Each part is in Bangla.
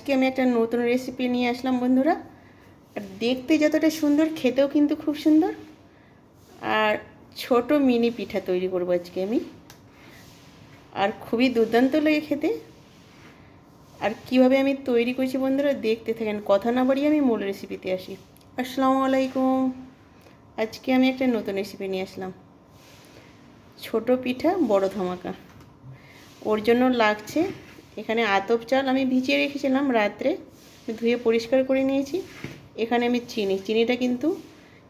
আজকে আমি একটা নতুন রেসিপি নিয়ে আসলাম বন্ধুরা। আর দেখতে যতটা সুন্দর, খেতেও কিন্তু খুব সুন্দর। আর ছোট মিনি পিঠা তৈরি করব আজকে আমি, আর খুবই দুর্দান্ত লাগে খেতে। আর কিভাবে আমি তৈরি করছি বন্ধুরা দেখতে থাকেন, কথা না বাড়িয়ে আমি মূল রেসিপিতে আসি। আসসালামু আলাইকুম। আজকে আমি একটা নতুন রেসিপি নিয়ে আসলাম, ছোট পিঠা বড় ধামাকা। ওর জন্য লাগছে এখানে আতপ চাল আমি ভিজিয়ে রেখেছিলাম রাত্রে, ধুয়ে পরিষ্কার করে নিয়েছি। এখানে আমি চিনিটা কিন্তু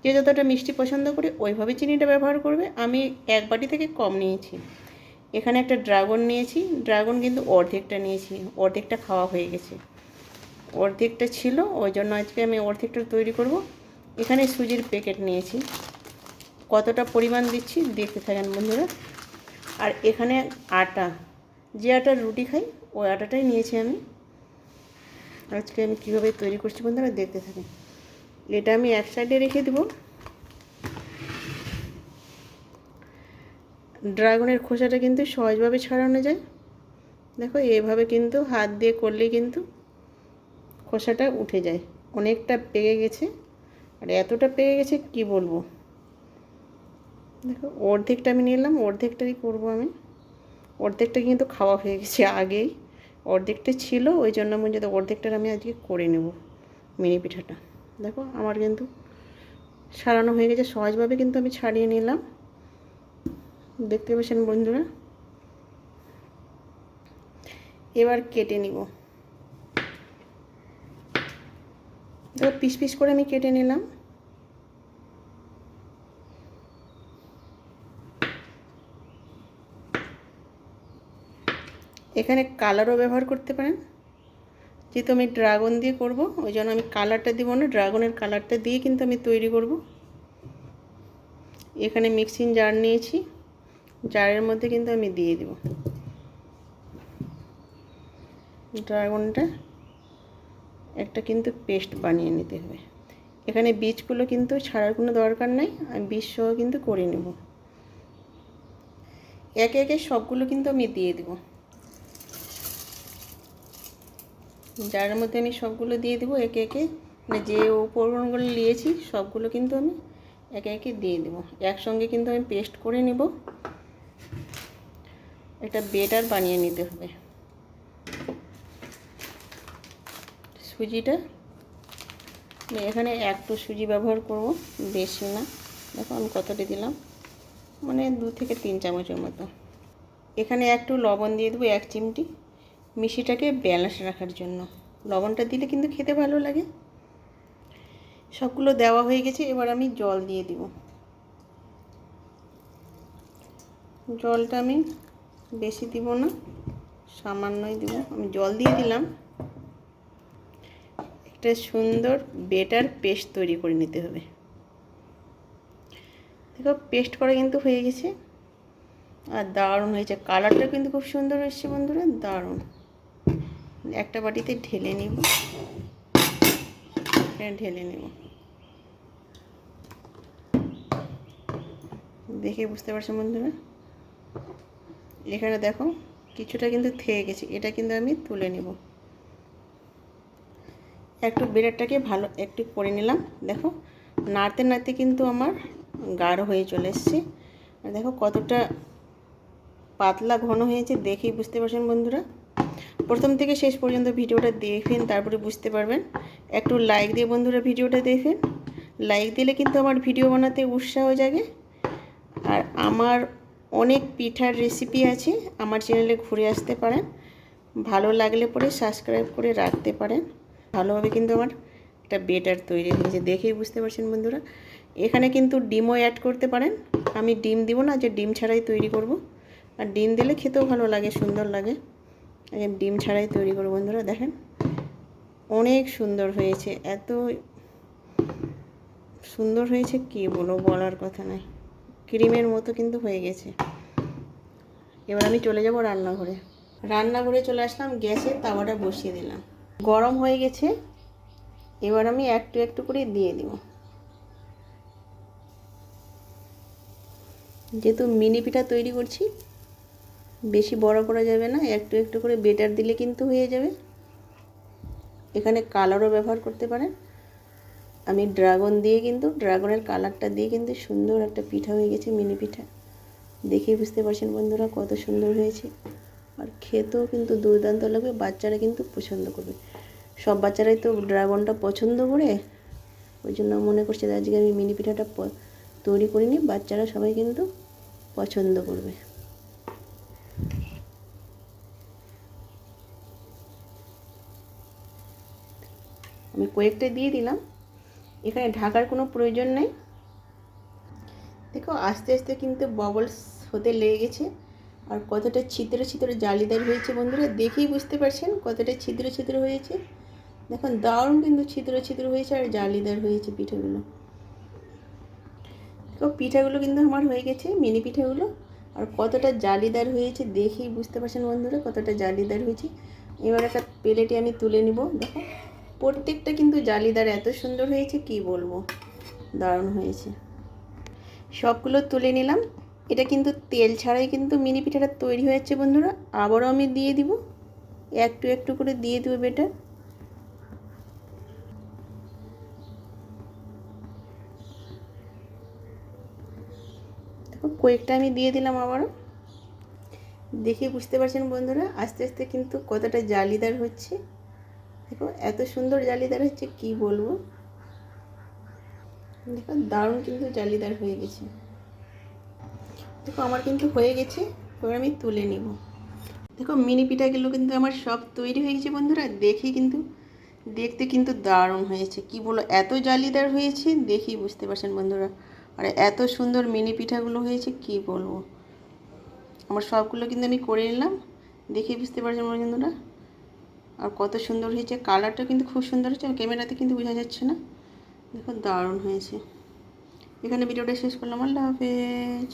যে যতটা মিষ্টি পছন্দ করে ওইভাবে চিনিটা ব্যবহার করবে। আমি এক বাটি থেকে কম নিয়েছি। এখানে একটা ড্রাগন নিয়েছি, ড্রাগন কিন্তু অর্ধেকটা নিয়েছি, অর্ধেকটা খাওয়া হয়ে গেছে, অর্ধেকটা ছিল, ওই জন্য আজকে আমি অর্ধেকটা তৈরি করব। এখানে সুজির প্যাকেট নিয়েছি, কতটা পরিমাণ দিচ্ছি দেখতে থাকেন বন্ধুরা। আর এখানে আটা, যে আটার রুটি খাই ওই আটাটাই নিয়েছি আমি। আজকে আমি কীভাবে তৈরি করছি বন্ধুরা দেখতে থাকেন। এটা আমি এক সাইডে রেখে দেব। ড্রাগনের খোসাটা কিন্তু সহজভাবে ছাড়ানো যায়, দেখো এইভাবে কিন্তু হাত দিয়ে করলেই কিন্তু খোসাটা উঠে যায়। অনেকটা পেকে গেছে, আর এতটা পেকে গেছে কি বলবো। দেখো অর্ধেকটা আমি নিলাম, অর্ধেকটাই করব আমি। অর্ধেকটা কিন্তু খাওয়া হয়ে গেছে আগেই, অর্ধেকটা ছিল, ওই জন্য আমি যদি অর্ধেকটার আমি আজকে করে নেব মিনি পিঠাটা। দেখো আমার কিন্তু ছাড়ানো হয়ে গেছে, সহজভাবে কিন্তু আমি ছাড়িয়ে নিলাম, দেখতে পাচ্ছেন বন্ধুরা। এবার কেটে নিব, দেখো পিস পিস করে আমি কেটে নিলাম। এখানে কালারও ব্যবহার করতে পারেন, যেহেতু আমি ড্রাগন দিয়ে করব ওই জন্য আমি কালারটা দিব না, ড্রাগনের কালারটা দিয়ে কিন্তু আমি তৈরি করব। এখানে মিক্সিং জার নিয়েছি, জারের মধ্যে কিন্তু আমি দিয়ে দেব ড্রাগনটা। একটা কিন্তু পেস্ট বানিয়ে নিতে হবে। এখানে বীজগুলো কিন্তু ছাড়ার কোনো দরকার নেই, আমি বীজ সহ কিন্তু করে নেব। একে একে সবগুলো কিন্তু আমি দিয়ে দেব, জারের মধ্যে আমি সবগুলো দিয়ে দেবো একে একে। মানে যে উপকরণগুলো নিয়েছি সবগুলো কিন্তু আমি একে একে দিয়ে দেবো। একসঙ্গে কিন্তু আমি পেস্ট করে নেব, একটা বেটার বানিয়ে নিতে হবে। সুজিটা এখানে একটু সুজি ব্যবহার করব, বেশি না। দেখো আমি কতটা দিলাম, মানে 2 থেকে 3 চামচের মতো। এখানে একটু লবণ দিয়ে দেবো, 1 চিমটি, মিষ্টিটাকে ব্যালেন্স রাখার জন্য। লবণটা দিলে কিন্তু খেতে ভালো লাগে। সবগুলো দেওয়া হয়ে গেছে, এবার আমি জল দিয়ে দিব। জলটা আমি বেশি দিব না, সামান্যই দিব। আমি জল দিয়ে দিলাম। একটা সুন্দর বেটার পেস্ট তৈরি করে নিতে হবে। দেখো পেস্ট করা কিন্তু হয়ে গেছে, আর দারুণ হয়েছে, কালারটা কিন্তু খুব সুন্দর এসেছে বন্ধুরা, দারুণ। একটা বাটিতে ঢেলে নিব, ঢেলে নেব। দেখে বুঝতে পারছেন বন্ধুরা, এখানে দেখো কিছুটা কিন্তু থেকে গেছে, এটা কিন্তু আমি তুলে নেব। একটু বেটারটাকে ভালো একটু করে নিলাম। দেখো নাড়তে নাড়তে কিন্তু আমার গাঢ় হয়ে চলে এসছে। আর দেখো কতটা পাতলা ঘন হয়েছে, দেখেই বুঝতে পারছেন বন্ধুরা। প্রথম থেকে শেষ পর্যন্ত ভিডিওটা দেখবেন, তারপরে বুঝতে পারবেন। একটু লাইক দিয়ে বন্ধুরা ভিডিওটা দেখবেন, লাইক দিলে কিন্তু আমার ভিডিও বানাতে উৎসাহ জাগে। আর আমার অনেক পিঠার রেসিপি আছে, আমার চ্যানেলে ঘুরে আসতে পারেন। ভালো লাগলে পরে সাবস্ক্রাইব করে রাখতে পারেন। ভালোভাবে কিন্তু আমার একটা বেটার তৈরি হয়েছে, দেখেই বুঝতে পারছেন বন্ধুরা। এখানে কিন্তু ডিমও অ্যাড করতে পারেন, আমি ডিম দিব না, যে ডিম ছাড়াই তৈরি করব। আর ডিম দিলে খেতেও ভালো লাগে, সুন্দর লাগে। ডিম ছাড়াই তৈরি করব বন্ধুরা। দেখেন অনেক সুন্দর হয়েছে, এত সুন্দর হয়েছে কি বলবো, বলার কথা নয়। ক্রিমের মতো কিন্তু হয়ে গেছে। এবার আমি চলে যাব রান্নাঘরে। রান্নাঘরে চলে আসলাম, গ্যাসে তাওয়াটা বসিয়ে দিলাম, গরম হয়ে গেছে। এবার আমি একটু একটু করে দিয়ে দিব। যেহেতু মিনি পিঠা তৈরি করছি, বেশি বড় করা যাবে না, একটু একটু করে বেটার দিলে কিন্তু হয়ে যাবে। এখানে কালারও ব্যবহার করতে পারেন। আমি ড্রাগন দিয়ে কিন্তু ড্রাগনের কালারটা দিয়ে কিন্তু সুন্দর একটা পিঠা হয়ে গেছে, মিনি পিঠা। দেখেই বুঝতে পারছেন বন্ধুরা কত সুন্দর হয়েছে। আর খেতেও কিন্তু দুর্দান্ত লাগবে, বাচ্চারা কিন্তু পছন্দ করবে। সব বাচ্চারাই তো ড্রাগনটা পছন্দ করে, ওই জন্য মনে করছে যে আজকে আমি মিনি পিঠাটা তৈরি করিনি, বাচ্চারা সবাই কিন্তু পছন্দ করবে। আমি কয়েকটা দিয়ে দিলাম, এখানে ঢাকার কোনো প্রয়োজন নেই। দেখো আস্তে আস্তে কিন্তু বাবলস হতে লেগে গেছে, আর কতটা ছিদ্র ছিদ্র জালিদার হয়েছে বন্ধুরা, দেখেই বুঝতে পারছেন কতটা ছিদ্র ছিদ্র হয়েছে। দেখুন দারুণ কিন্তু ছিদ্র ছিদ্র হয়েছে আর জালিদার হয়েছে পিঠাগুলো। তো পিঠাগুলো কিন্তু আমার হয়ে গেছে, মিনি পিঠাগুলো। আর কতটা জালিদার হয়েছে দেখেই বুঝতে পারছেন বন্ধুরা কতটা জালিদার হয়েছে। এবার একটা প্লেটে আমি তুলে নিব। দেখো প্রত্যেকটা কিন্তু জালিদার এত সুন্দর হয়েছে কি বলবো, দারুণ হয়েছে। সবগুলো তুলে নিলাম। এটা কিন্তু তেল ছাড়াই কিন্তু মিনি পিঠাটা তৈরি হয়েছে বন্ধুরা। আবারও আমি দিয়ে দিব, একটু একটু করে দিয়ে দেবো বেটার। দেখো কয়েকটা আমি দিয়ে দিলাম আবারও। দেখে বুঝতে পারছেন বন্ধুরা আস্তে আস্তে কিন্তু কতটা জালিদার হচ্ছে। দেখো এত সুন্দর জালিদার হচ্ছে কি বলবো। দেখো দারুণ কিন্তু জালিদার হয়ে গেছে। দেখো আমার কিন্তু হয়ে গেছে, এবার আমি তুলে নিব। দেখো মিনি পিঠাগুলো কিন্তু আমার সব তৈরি হয়ে গেছে বন্ধুরা। দেখি কিন্তু দেখতে কিন্তু দারুণ হয়েছে কি বলো, এত জালিদার হয়েছে দেখেই বুঝতে পারছেন বন্ধুরা। আর এত সুন্দর মিনি পিঠাগুলো হয়েছে কি বলবো। আমার সবগুলো কিন্তু আমি করে নিলাম, দেখেই বুঝতে পারছেন বন্ধুরা। আর কত সুন্দর হয়েছে, কালারটা কিন্তু খুব সুন্দর হচ্ছে, ক্যামেরাতে কিন্তু বোঝা যাচ্ছে না। দেখো দারুণ হয়েছে। এখানে ভিডিওটা শেষ করলাম, আল্লাহ হাফেজ।